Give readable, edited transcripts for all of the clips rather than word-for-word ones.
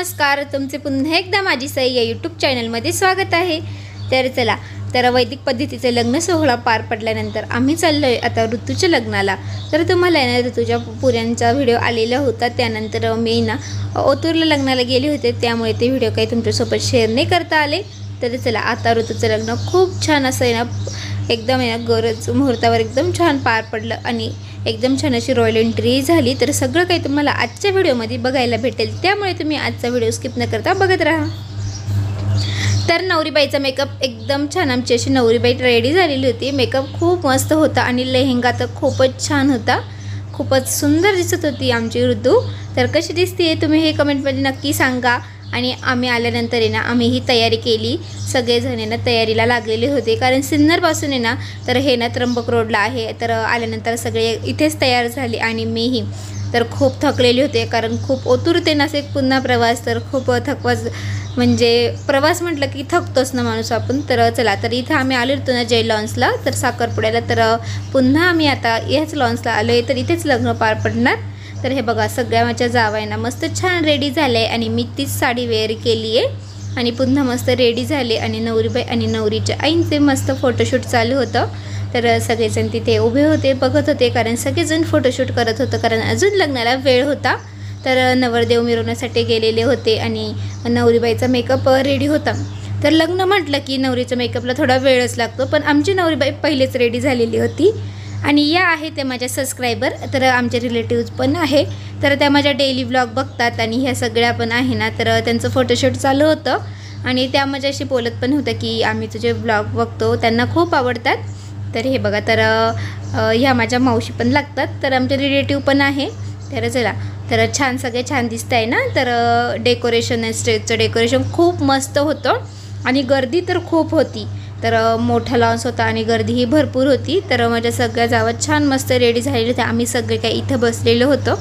नमस्कार, तुमचे पुन्हा एकदा माझी सई या यूट्यूब चॅनलमध्ये स्वागत आहे। तर चला, तर वैदिक पद्धतीचे लग्न सोहळा पार पडल्यानंतर आम्ही चाललोय आता ऋतूच्या लग्नाला। तर तुम्हाला ना ऋतूच्या पुऱ्यांचा व्हिडिओ आलेला होता, त्यानंतर मी ना ओतूरला लग्नाला गेले होते, त्यामुळे ते व्हिडिओ काही तुमच्यासोबत शेअर नाही करता आले। तर चला, आता ऋतूचं लग्न खूप छान असं आहे ना, एकदम आहे ना गरज मुहूर्तावर एकदम छान पार पडलं आणि एकदम छान अशी रॉयल एंट्री झाली। तर सगळं काही तुम्हाला आजच्या व्हिडिओमध्ये बघायला भेटेल, त्यामुळे तुम्ही आजचा व्हिडिओ स्किप न करता बघत राहा। तर नवरीबाईचा मेकअप एकदम छान, आमची अशी नवरीबाई रेडी झालेली होती। मेकअप खूप मस्त होता आणि लेहंगा तर खूपच छान होता, खूपच सुंदर दिसत होती आमची ऋतू। तर कशी दिसते तुम्ही हे कमेंटमध्ये नक्की सांगा। आणि आम्ही आल्यानंतर आहे ना, आम्ही ही तयारी केली, सगळेजण ना तयारीला लागलेले होते, कारण सिन्नरपासून आहे ना तर हे ना त्र्यंबक रोडला आहे। तर आल्यानंतर सगळे इथेच तयार झाले आणि मीही तर खूप थकलेले होते, कारण खूप ओतूर ते नाशिक पुन्हा प्रवास, तर खूप थकवाच, म्हणजे प्रवास म्हटलं की थकतोच ना माणूस आपण। तर चला, तर इथं आम्ही आलो होतो ना जय लॉन्सला, तर साखरपुड्याला, तर पुन्हा आम्ही आता याच लॉन्सला आलो आहे, तर इथेच लग्न पार पडणार। तर हे बघा, सगळ्या माझ्या जावांना मस्त छान रेडी झाले आणि मी तीच साडी वेअर केली आहे आणि पुन्हा मस्त रेडी झाले आणि नवरीबाई आणि नवरीच्या आईंचे मस्त फोटोशूट चालू होतं। तर सगळेजण तिथे उभे होते, बघत होते, कारण सगळेजण फोटोशूट करत होतं, कारण अजून लग्नाला वेळ होता। तर नवरदेव मिरवण्यासाठी गेलेले होते आणि नवरीबाईचा मेकअप रेडी होता। तर लग्न म्हटलं की नवरीच्या मेकअपला थोडा वेळच लागतो, पण आमची नवरीबाई पहिलेच रेडी झालेली होती। आणि या आहे ते माझ्या सबस्क्रायबर, तर आमचे रिलेटिव्ज पण आहे, तर त्या माझ्या डेली व्लॉग बघतात आणि ह्या सगळ्या पण आहे ना, तर त्यांचं फोटोशूट चालू होतं आणि त्या माझ्याशी बोलत पण होतं की आम्ही तुझे व्लॉग बघतो, त्यांना खूप आवडतात। तर हे बघा, तर ह्या माझ्या मावशी पण लागतात, तर आमचे रिलेटिव्ह पण आहे। तर चला, तर छान सगळे छान दिसत आहे ना। तर डेकोरेशन, स्टेजचं डेकोरेशन खूप मस्त होतं आणि गर्दी तर खूप होती, तर मोठा लॉन्स होता आणि गर्दीही भरपूर होती। तर माझ्या सगळ्या जावा छान मस्त रेडी झालेले होते। आम्ही सगळे काही इथं बसलेलो होतो,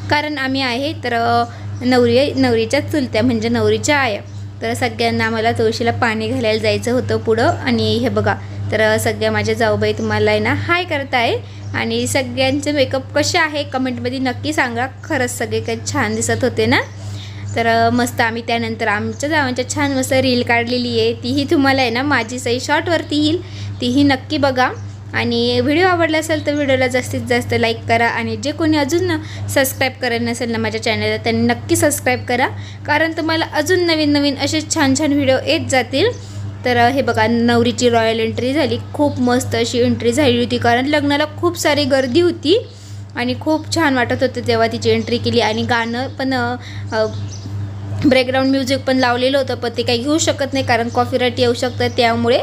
कारण आम्ही आहे तर नवरीच्या चुलत्या, म्हणजे नवरीच्या आया। तर सगळ्यांना आम्हाला तुळशीला पाणी घालायला जायचं होतं पुढं। आणि हे बघा, तर सगळ्या माझ्या जाऊबाई तुम्हाला आहे ना हाय करताय आणि सगळ्यांचे मेकअप कसे आहे कमेंटमध्ये नक्की सांगा। खरंच सगळे काही छान दिसत होते ना। तर मस्त आम्ही त्यानंतर आमच्या जावांच्या छान मस्त रील काढलेली आहे, तीही तुम्हाला आहे ना माझी सई शॉर्टवरती येईल, तीही नक्की बघा। आणि व्हिडिओ आवडला असेल तर व्हिडिओला जास्तीत जास्त लाईक करा आणि जे कोणी अजून सबस्क्राईब करत नसेल ना माझ्या चॅनलला, त्यांनी नक्की सबस्क्राईब करा, कारण तुम्हाला अजून नवीन नवीन असे छान छान व्हिडिओ येत जातील। तर हे बघा, नवरीची रॉयल एंट्री झाली, खूप मस्त अशी एंट्री झाली होती, कारण लग्नाला खूप सारी गर्दी होती आणि खूप छान वाटत होतं तेव्हा तिची एंट्री केली। आणि गाणं पण बॅकग्राऊंड म्युझिक पण लावलेलं होतं, पण ते काही घेऊ शकत नाही कारण कॉपीराईट येऊ शकतं त्यामुळे।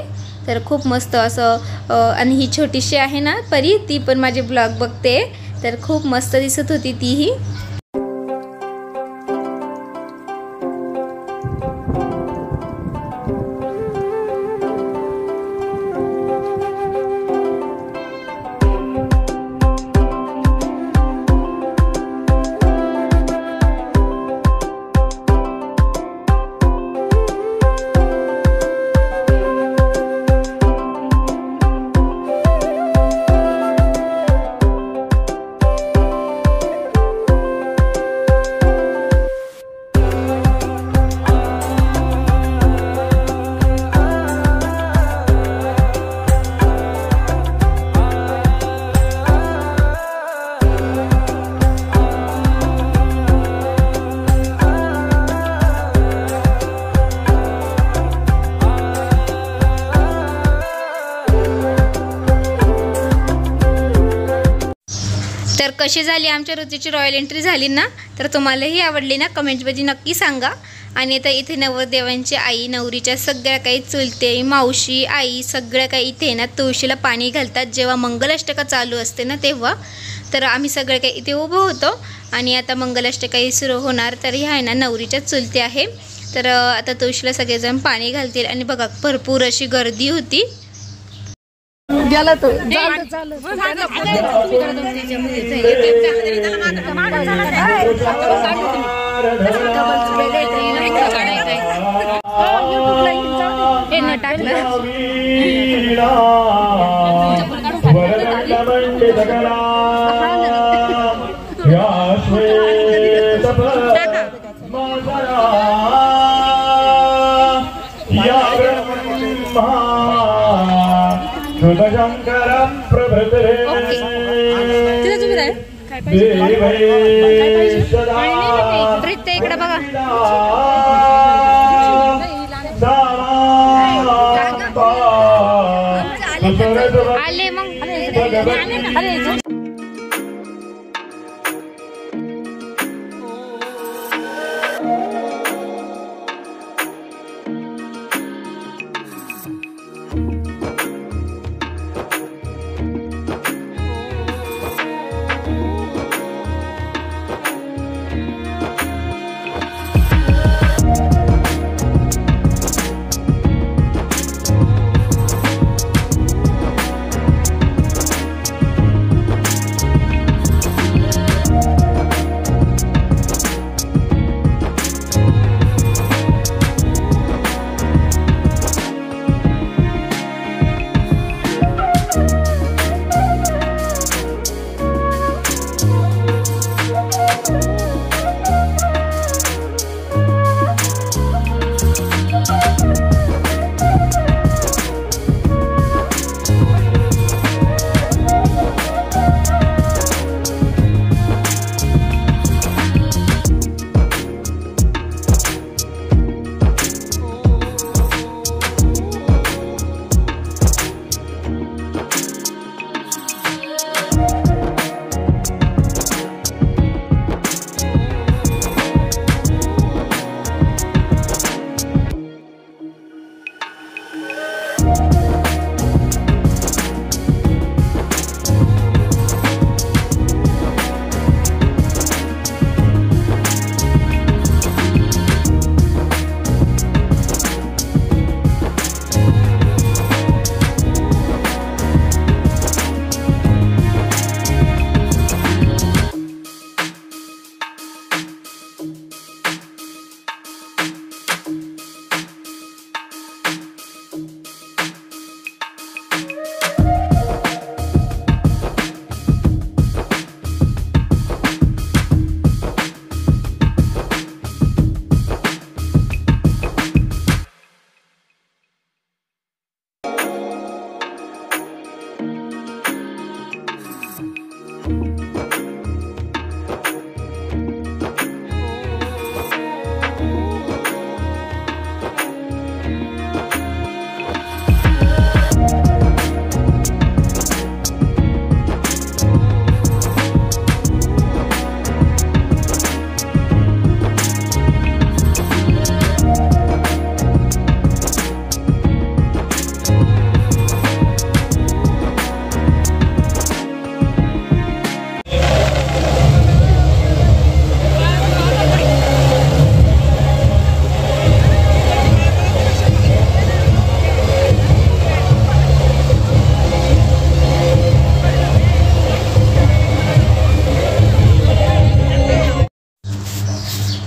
तर खूप मस्त असं आणि ही छोटीशी आहे ना परी, ती पण माझे ब्लॉग बघते, तर खूप मस्त दिसत होती तीही। तर कशी झाली आमच्या ऋतूची रॉयल एंट्री झाली ना, तर तुम्हालाही आवडली ना कमेंटमध्ये नक्की सांगा। आणि आता इथे नवरदेवांची आई, नवरीच्या सगळ्या काही चुलते, मावशी, आई सगळ्या काही इथे ना तुळशीला पाणी घालतात जेव्हा मंगलाष्टका चालू असते ना तेव्हा। तर आम्ही सगळे काही इथे उभं होतो आणि आता मंगलाष्टकाही सुरू होणार। तर ह्या आहे ना नवरीच्या चुलते आहे, तर आता तुळशीला सगळेजण पाणी घालतील आणि बघा भरपूर अशी गर्दी होती। गेला तो टाकलं शिवशंकरं प्रभृतिरे तिला तुम्ही राह काय देवै सदा प्रीत इकडे बघा. आले मग.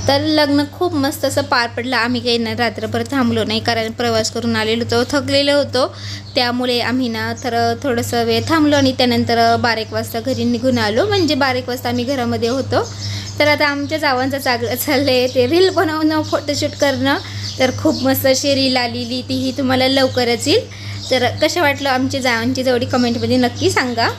तर लग्न खूप मस्त असं पार पडलं. आम्ही काही ना रात्रभर थांबलो नाही, कारण प्रवास करून आलेलो होतो, थकलेलो होतो. त्यामुळे आम्ही ना थोडंसं वेळ थांबलो आणि त्यानंतर 12 वाजता घरी निघून आलो. म्हणजे 12 वाजता आम्ही घरामध्ये होतो. तर आता आमच्या जावांचं चाललं आहे ते रील बनवणं, फोटोशूट करणं. तर खूप मस्त अशी रील आलेली, तीही तुम्हाला लवकरच येईल. तर कसं वाटलं आमच्या जावांची जोडी कमेंटमध्ये नक्की सांगा.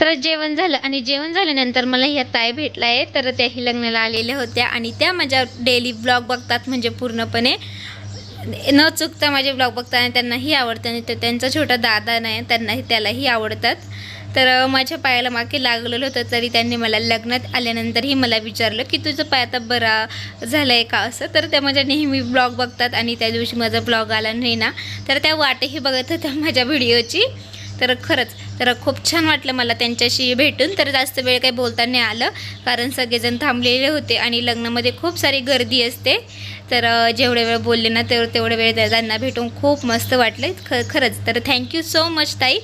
तर जेवण झालं आणि जेवण झाल्यानंतर मला ह्या ताई भेटल्या आहे. तर त्याही लग्नाला आलेल्या होत्या आणि त्या माझ्या डेली ब्लॉग बघतात, म्हणजे पूर्णपणे न चुकता माझे ब्लॉग बघतात आणि त्यांनाही आवडतं. आणि तर त्यांचा छोटा दादा नाही, त्यालाही आवडतात. तर माझ्या पायाला मागे लागलेलं होतं, तरी त्यांनी मला लग्नात आल्यानंतरही मला विचारलं की तुझं पाय आता बरा झालं आहे का असं. तर त्या माझ्या नेहमी ब्लॉग बघतात आणि त्या दिवशी माझा ब्लॉग आला नाही ना, तर त्या वाटही बघत होत्या माझ्या व्हिडिओची. तर खरंच तर खूप छान वाटलं मला त्यांच्याशी भेटून. तर जास्त वेळ काही बोलता नाही आलं कारण सगळेजण थांबलेले होते आणि लग्नामध्ये खूप सारी गर्दी असते. तर जेवढे वेळ बोलले ना तेवढे वेळ त्यांना भेटून खूप मस्त वाटलं खरंच. तर थँक्यू सो मच ताई.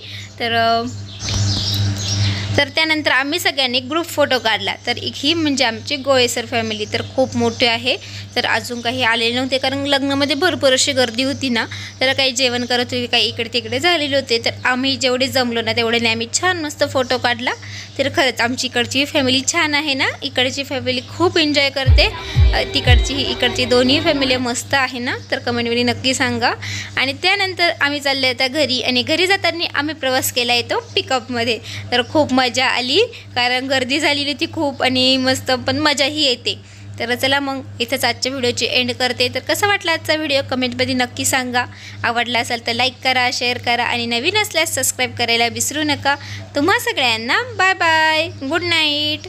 तर त्यानंतर आम्ही सगळ्यांनी ग्रुप फोटो काढला. तर ही म्हणजे आमची गोळेसर फॅमिली तर खूप मोठी आहे. तर अजून काही आलेले नव्हते कारण लग्नामध्ये भरपूर अशी गर्दी होती ना. तर काही जेवण करत होते, काही इकडे तिकडे झालेले होते. तर आम्ही जेवढे जमलो ना तेवढ्याने आम्ही छान मस्त फोटो काढला. तर खरंच आमची इकडची फॅमिली छान आहे ना. इकडची फॅमिली खूप एन्जॉय करते, इकडची दोन्ही फॅमिली मस्त आहे ना. तर कमेंटमध्ये नक्की सांगा. आणि त्यानंतर आम्ही चालले आता घरी आणि घरी जाताना आम्ही प्रवास केला येतो पिकअपमध्ये. तर खूप मजा आली कारण गर्दी झालेली होती खूप आणि मस्त पण मजाही येते. तर चला मग इथंच आजच्या व्हिडिओची एंड करते. तर कसा वाटला आजचा व्हिडिओ कमेंटमध्ये नक्की सांगा. आवडला असेल तर लाईक करा, शेअर करा आणि नवीन असल्यास सबस्क्राईब करायला विसरू नका. तुम्हा सगळ्यांना बाय बाय, गुड नाईट.